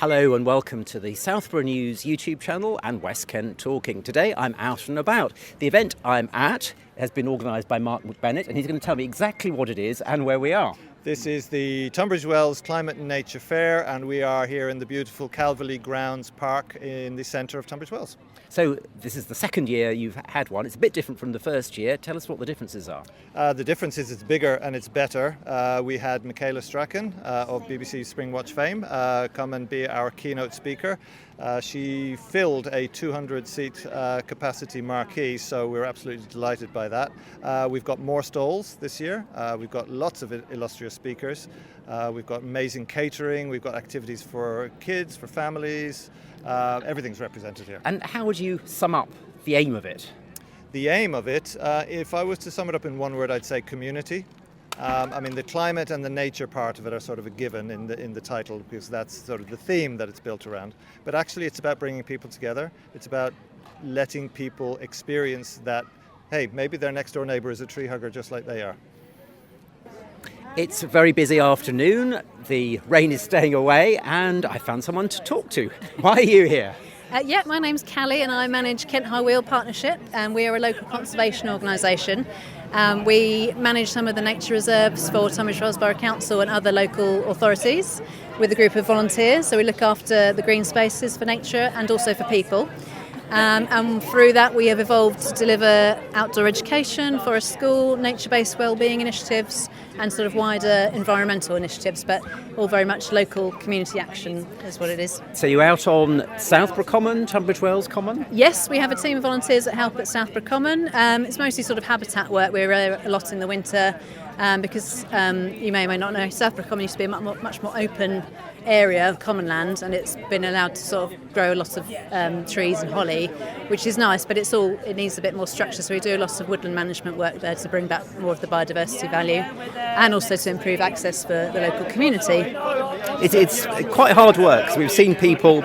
Hello and welcome to the Southborough News YouTube channel and West Kent Talking. Today I'm out and about. The event I'm at has been organised by Mark McBennett and he's going to tell me exactly what it is and where we are. This is the Tunbridge Wells Climate and Nature Fair and we are here in the beautiful Calverley Grounds Park in the centre of Tunbridge Wells. So this is the second year you've had one. It's a bit different from the first year. Tell us what the differences are. The difference is it's bigger and it's better. We had Michaela Strachan of BBC Spring Watch fame come and be our keynote speaker. She filled a 200-seat capacity marquee, so we're absolutely delighted by that. We've got more stalls this year. We've got lots of illustrious speakers. We've got amazing catering. We've got activities for kids, for families. Everything's represented here. And how would you sum up the aim of it? The aim of it, if I was to sum it up in one word, I'd say community. I mean, the climate and the nature part of it are sort of a given in the title because that's sort of the theme that it's built around. But actually, it's about bringing people together. It's about letting people experience that, hey, maybe their next door neighbour is a tree hugger just like they are. It's a very busy afternoon. The rain is staying away and I found someone to talk to. Why are you here? My name's Callie and I manage Kent High Weald Partnership and we are a local conservation organisation. We manage some of the nature reserves for Tunbridge Wells Borough Council and other local authorities with a group of volunteers. So we look after the green spaces for nature and also for people. And through that we have evolved to deliver outdoor education for a school, nature-based wellbeing initiatives and sort of wider environmental initiatives, but all very much local community action is what it is. So you're out on Southborough Common, Tunbridge Wells Common? Yes, we have a team of volunteers that help at Southborough Common. It's mostly sort of habitat work. We're a lot in the winter because you may or may not know, Southborough Common used to be a much more open area of common land and it's been allowed to sort of grow a lot of trees and holly, which is nice, but it needs a bit more structure, so we do a lot of woodland management work there to bring back more of the biodiversity value and also to improve access for the local community. It's quite hard work because we've seen people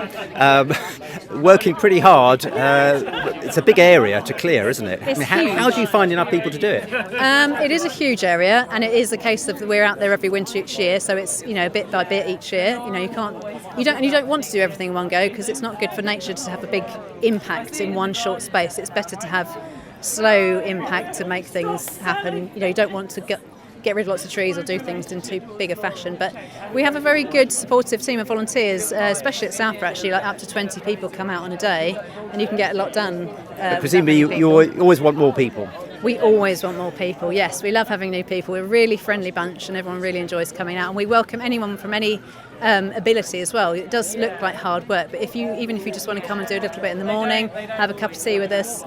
working pretty hard. It's a big area to clear, isn't it? I mean, how do you find enough people to do it? It is a huge area and it is a case of we're out there every winter each year, so it's bit by bit each year. You don't want to do everything in one go because it's not good for nature to have a big impact in one short space. It's better to have slow impact to make things happen. You don't want to get rid of lots of trees or do things in too big a fashion. But we have a very good supportive team of volunteers, especially at Southborough actually, like up to 20 people come out on a day and you can get a lot done. But presumably you always want more people. We always want more people, yes. We love having new people. We're a really friendly bunch and everyone really enjoys coming out. And we welcome anyone from any ability as well. It does look like hard work, but even if you just want to come and do a little bit in the morning, have a cup of tea with us,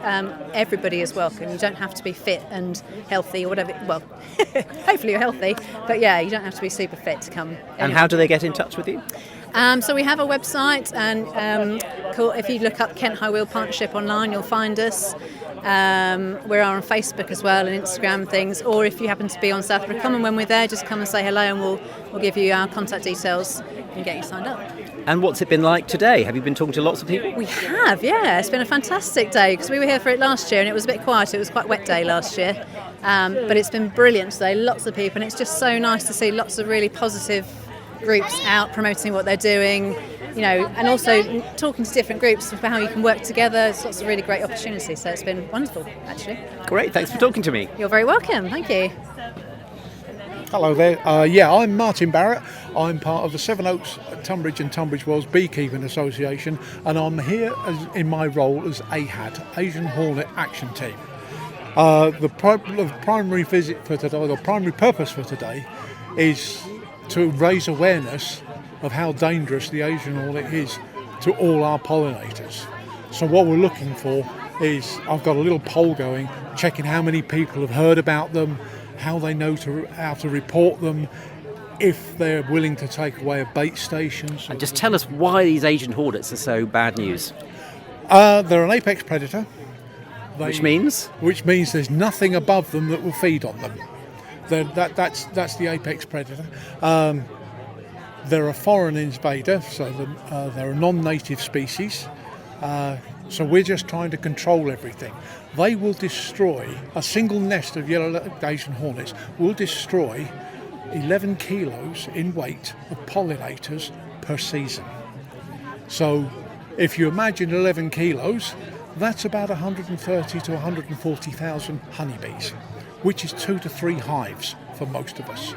everybody is welcome. You don't have to be fit and healthy or whatever. Well, hopefully you're healthy, but yeah, you don't have to be super fit to come. And how do they get in touch with you? So we have a website and if you look up Kent High Weald Partnership online, you'll find us. We're on Facebook as well and Instagram things, or if you happen to be on Southborough Common when we're there, just come and say hello and we'll give you our contact details and get you signed up. And what's it been like today? Have you been talking to lots of people? We have, yeah. It's been a fantastic day because we were here for it last year and it was a bit quiet. It was quite a wet day last year, but it's been brilliant today. Lots of people and it's just so nice to see lots of really positive groups out promoting what they're doing, and also talking to different groups about how you can work together. It's lots of really great opportunities, so it's been wonderful, actually. Great, thanks for talking to me. You're very welcome, thank you. Hello there. I'm Martin Barrett. I'm part of the Sevenoaks, Tunbridge and Tunbridge Wells Beekeeping Association, and I'm here in my role as AHAT, Asian Hornet Action Team. The primary visit for today, the primary purpose for today, is to raise awareness of how dangerous the Asian hornet is to all our pollinators. So what we're looking for is, I've got a little poll going, checking how many people have heard about them, how they know how to report them, if they're willing to take away a bait station. And just tell us why these Asian hornets are so bad news. They're an apex predator. Which means? Which means there's nothing above them that will feed on them. That's the apex predator. They're a foreign invader, so they're a non-native species. So we're just trying to control everything. They will destroy, a single nest of yellow Asian hornets will destroy 11 kilos in weight of pollinators per season. So if you imagine 11 kilos, that's about 130 to 140,000 honeybees, which is 2 to 3 hives for most of us.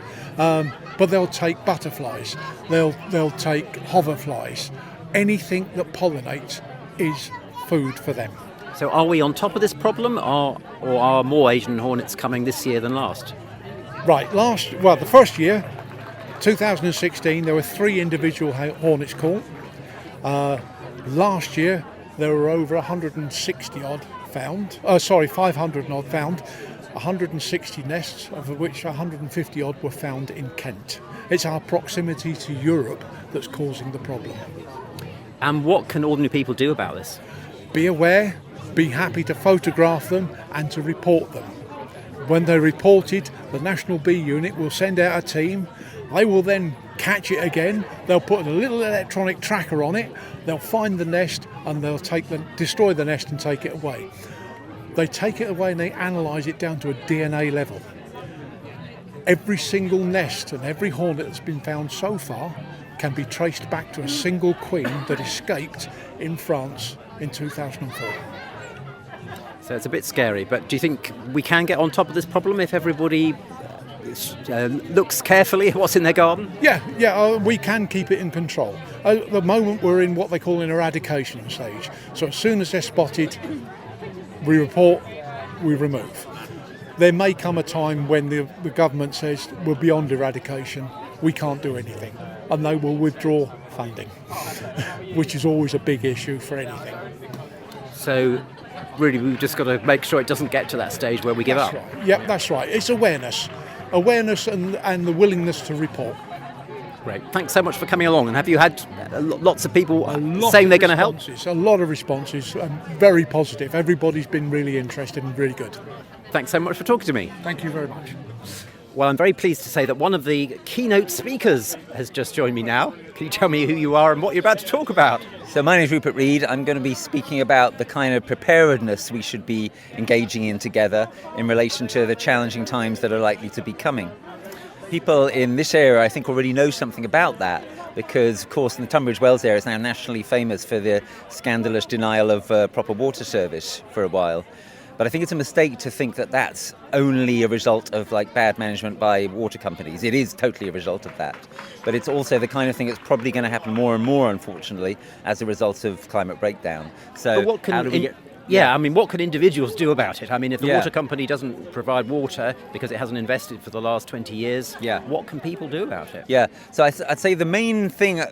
But they'll take butterflies, they'll take hoverflies. Anything that pollinates is food for them. So are we on top of this problem, or are more Asian hornets coming this year than last? Right, the first year, 2016, there were 3 individual hornets caught. Last year, there were over 160 odd found. 500 odd found. 160 nests, of which 150 odd were found in Kent. It's our proximity to Europe that's causing the problem. And what can ordinary people do about this? Be aware, be happy to photograph them and to report them. When they're reported, the National Bee Unit will send out a team. They will then catch it again. They'll put a little electronic tracker on it. They'll find the nest and they'll destroy the nest and take it away. They take it away and they analyse it down to a DNA level. Every single nest and every hornet that's been found so far can be traced back to a single queen that escaped in France in 2004. So it's a bit scary, but do you think we can get on top of this problem if everybody looks carefully at what's in their garden? Yeah, we can keep it in control. At the moment we're in what they call an eradication stage. So as soon as they're spotted, we report, we remove. There may come a time when the government says we're beyond eradication, we can't do anything, and they will withdraw funding, which is always a big issue for anything. So really we've just got to make sure it doesn't get to that stage where we give up. Right. Yeah, that's right. It's awareness and the willingness to report. Great. Thanks so much for coming along. And have you had lots of people saying they're going to help? A lot of responses, very positive. Everybody's been really interested and really good. Thanks so much for talking to me. Thank you very much. Well, I'm very pleased to say that one of the keynote speakers has just joined me now. Can you tell me who you are and what you're about to talk about? So my name is Rupert Reed. I'm going to be speaking about the kind of preparedness we should be engaging in together in relation to the challenging times that are likely to be coming. People in this area, I think, already know something about that because, of course, in the Tunbridge Wells area is now nationally famous for the scandalous denial of proper water service for a while. But I think it's a mistake to think that that's only a result of bad management by water companies. It is totally a result of that. But it's also the kind of thing that's probably going to happen more and more, unfortunately, as a result of climate breakdown. So but what can how do we get... what can individuals do about it? I mean, if the water company doesn't provide water because it hasn't invested for the last 20 years, what can people do about it? Yeah, so I'd say the main thing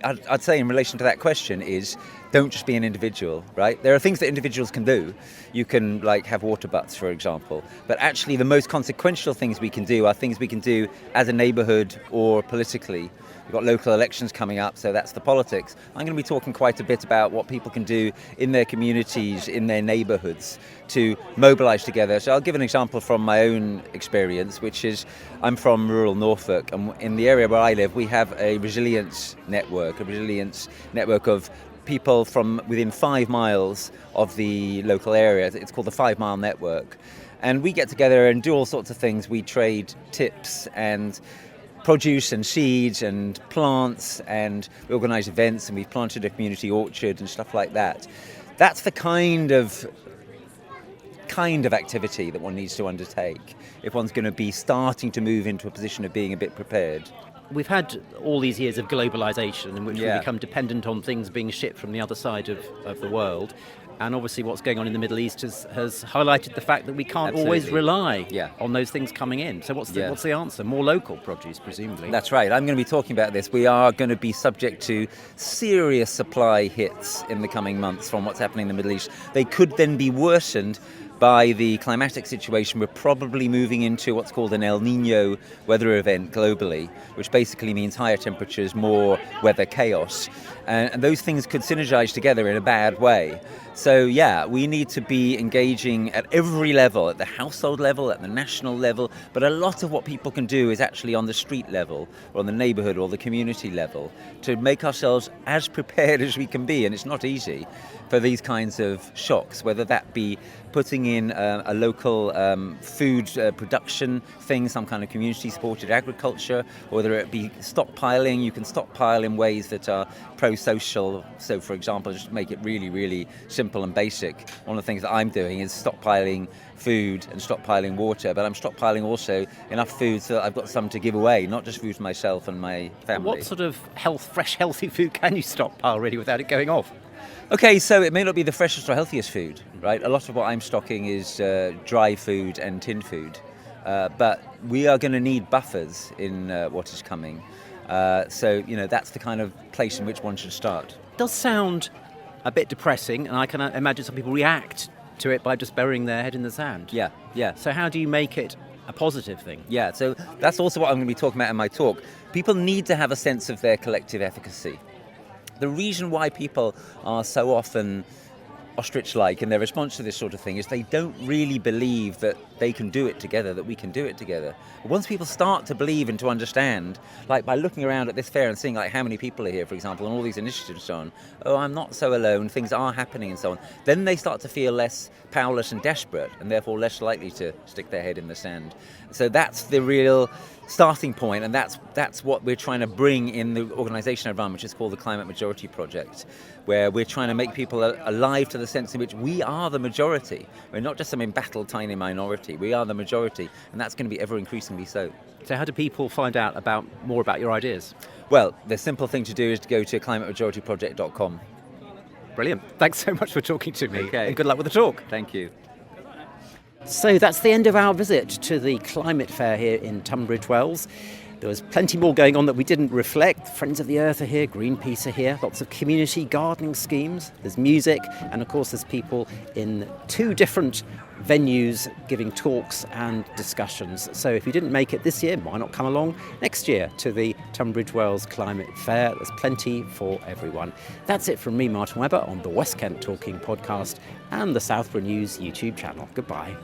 I'd say in relation to that question is don't just be an individual, right? There are things that individuals can do. You can have water butts, for example. But actually the most consequential things we can do are things we can do as a neighbourhood or politically. We've got local elections coming up, so that's the politics. I'm going to be talking quite a bit about what people can do in their communities, in their neighbourhoods to mobilise together. So I'll give an example from my own experience, which is I'm from rural Norfolk, and in the area where I live, we have a resilience network of people from within 5 miles of the local area. It's called the 5 Mile Network. And we get together and do all sorts of things. We trade tips and produce and seeds and plants, and we organise events, and we've planted a community orchard and stuff like that. That's the kind of activity that one needs to undertake if one's going to be starting to move into a position of being a bit prepared. We've had all these years of globalisation in which we become dependent on things being shipped from the other side of the world. And obviously what's going on in the Middle East has highlighted the fact that we can't always rely on those things coming in. So what's the answer? More local produce, presumably. That's right. I'm going to be talking about this. We are going to be subject to serious supply hits in the coming months from what's happening in the Middle East. They could then be worsened by the climatic situation. We're probably moving into what's called an El Nino weather event globally, which basically means higher temperatures, more weather chaos. And those things could synergize together in a bad way. So, we need to be engaging at every level, at the household level, at the national level, but a lot of what people can do is actually on the street level, or on the neighbourhood or the community level, to make ourselves as prepared as we can be. And it's not easy for these kinds of shocks, whether that be putting in a local food production thing, some kind of community-supported agriculture, or whether it be stockpiling. You can stockpile in ways that are pro-social. So, for example, just to make it really, really simple and basic, one of the things that I'm doing is stockpiling food and stockpiling water, but I'm stockpiling also enough food so that I've got some to give away, not just food for myself and my family. What sort of fresh, healthy food can you stockpile really without it going off? Okay, so it may not be the freshest or healthiest food, right? A lot of what I'm stocking is dry food and tinned food, but we are going to need buffers in what is coming. So, that's the kind of place in which one should start. It does sound a bit depressing, and I can imagine some people react to it by just burying their head in the sand. Yeah. So how do you make it a positive thing? Yeah, so that's also what I'm going to be talking about in my talk. People need to have a sense of their collective efficacy. The reason why people are so often ostrich-like in their response to this sort of thing is they don't really believe that they can do it together, that we can do it together. But once people start to believe and to understand, like by looking around at this fair and seeing like how many people are here, for example, and all these initiatives and so on, oh, I'm not so alone, things are happening and so on, then they start to feel less powerless and desperate and therefore less likely to stick their head in the sand. So that's the real starting point, and that's what we're trying to bring in the organisation I run, which is called the Climate Majority Project, where we're trying to make people alive to the sense in which we are the majority. We're not just some embattled tiny minority, we are the majority, and that's going to be ever increasingly so. So how do people find out more about your ideas? Well, the simple thing to do is to go to climatemajorityproject.com. Brilliant. Thanks so much for talking to me. Okay. And good luck with the talk. Thank you. So that's the end of our visit to the climate fair here in Tunbridge Wells. There was plenty more going on that we didn't reflect. Friends of the Earth are here, Greenpeace are here, lots of community gardening schemes, there's music, and of course there's people in 2 different venues giving talks and discussions. So if you didn't make it this year, why not come along next year to the Tunbridge Wells Climate Fair? There's plenty for everyone. That's it from me, Martin Webber, on the West Kent Talking podcast and the Southborough News YouTube channel. Goodbye.